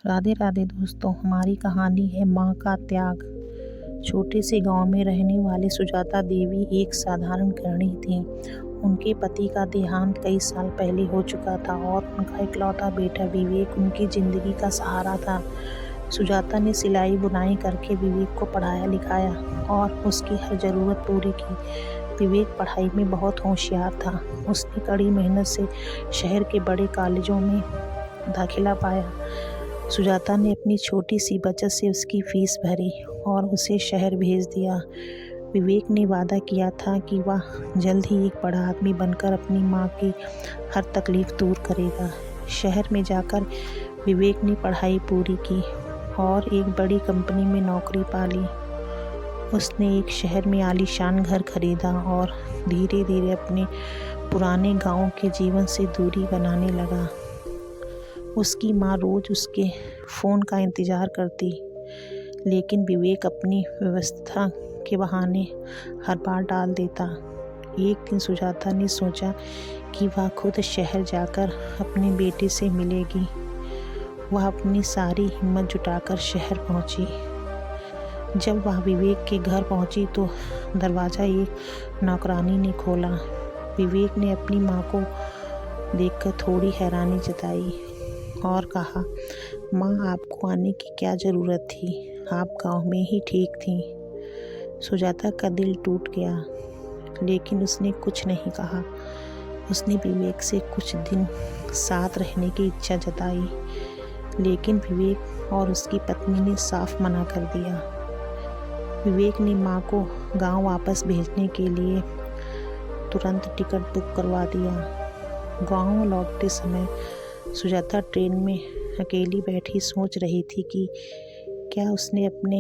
राधे राधे दोस्तों, हमारी कहानी है माँ का त्याग। छोटे से गांव में रहने वाली सुजाता देवी एक साधारण गृहिणी थीं। उनके पति का देहांत कई साल पहले हो चुका था और उनका इकलौता बेटा विवेक उनकी जिंदगी का सहारा था। सुजाता ने सिलाई बुनाई करके विवेक को पढ़ाया लिखाया और उसकी हर ज़रूरत पूरी की। विवेक पढ़ाई में बहुत होशियार था। उसने कड़ी मेहनत से शहर के बड़े कॉलेजों में दाखिला पाया। सुजाता ने अपनी छोटी सी बचत से उसकी फीस भरी और उसे शहर भेज दिया। विवेक ने वादा किया था कि वह जल्द ही एक बड़ा आदमी बनकर अपनी माँ की हर तकलीफ दूर करेगा। शहर में जाकर विवेक ने पढ़ाई पूरी की और एक बड़ी कंपनी में नौकरी पा ली। उसने एक शहर में आलीशान घर खरीदा और धीरे धीरे अपने पुराने गांव के जीवन से दूरी बनाने लगा। उसकी माँ रोज़ उसके फ़ोन का इंतज़ार करती, लेकिन विवेक अपनी व्यवस्था के बहाने हर बार टाल देता। एक दिन सुजाता ने सोचा कि वह खुद शहर जाकर अपने बेटे से मिलेगी। वह अपनी सारी हिम्मत जुटाकर शहर पहुंची। जब वह विवेक के घर पहुंची तो दरवाज़ा एक नौकरानी ने खोला। विवेक ने अपनी माँ को देखकर थोड़ी हैरानी जताई और कहा, माँ, आपको आने की क्या ज़रूरत थी? आप गांव में ही ठीक थीं। सुजाता का दिल टूट गया, लेकिन उसने कुछ नहीं कहा। उसने विवेक से कुछ दिन साथ रहने की इच्छा जताई, लेकिन विवेक और उसकी पत्नी ने साफ मना कर दिया। विवेक ने माँ को गांव वापस भेजने के लिए तुरंत टिकट बुक करवा दिया। गांव लौटते समय सुजाता ट्रेन में अकेली बैठी सोच रही थी कि क्या उसने अपने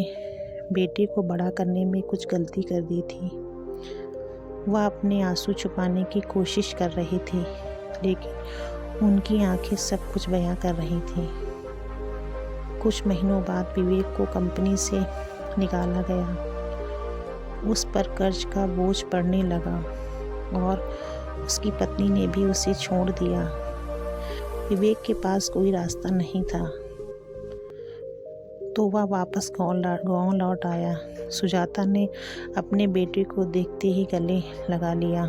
बेटे को बड़ा करने में कुछ गलती कर दी थी। वह अपने आंसू छुपाने की कोशिश कर रही थी, लेकिन उनकी आंखें सब कुछ बयां कर रही थीं। कुछ महीनों बाद विवेक को कंपनी से निकाला गया। उस पर कर्ज का बोझ पड़ने लगा और उसकी पत्नी ने भी उसे छोड़ दिया। विवेक के पास कोई रास्ता नहीं था, तो वह वापस गांव लौट आया। सुजाता ने अपने बेटे को देखते ही गले लगा लिया।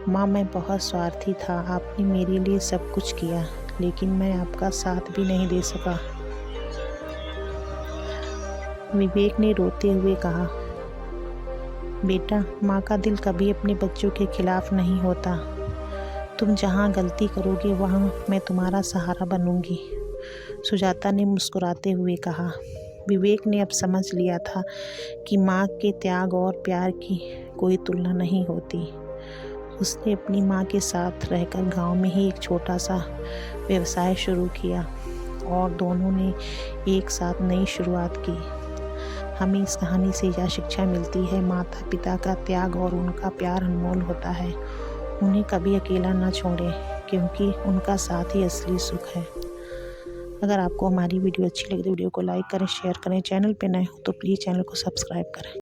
माँ, मैं बहुत स्वार्थी था। आपने मेरे लिए सब कुछ किया, लेकिन मैं आपका साथ भी नहीं दे सका। विवेक ने रोते हुए कहा, बेटा, माँ का दिल कभी अपने बच्चों के खिलाफ नहीं होता। तुम जहाँ गलती करोगे वहाँ मैं तुम्हारा सहारा बनूंगी। सुजाता ने मुस्कुराते हुए कहा। विवेक ने अब समझ लिया था कि माँ के त्याग और प्यार की कोई तुलना नहीं होती। उसने अपनी माँ के साथ रहकर गांव में ही एक छोटा सा व्यवसाय शुरू किया और दोनों ने एक साथ नई शुरुआत की। हमें इस कहानी से यह शिक्षा मिलती है, माता पिता का त्याग और उनका प्यार अनमोल होता है। उन्हें कभी अकेला ना छोड़ें, क्योंकि उनका साथ ही असली सुख है। अगर आपको हमारी वीडियो अच्छी लगे तो वीडियो को लाइक करें, शेयर करें। चैनल पे नए हो तो प्लीज़ चैनल को सब्सक्राइब करें।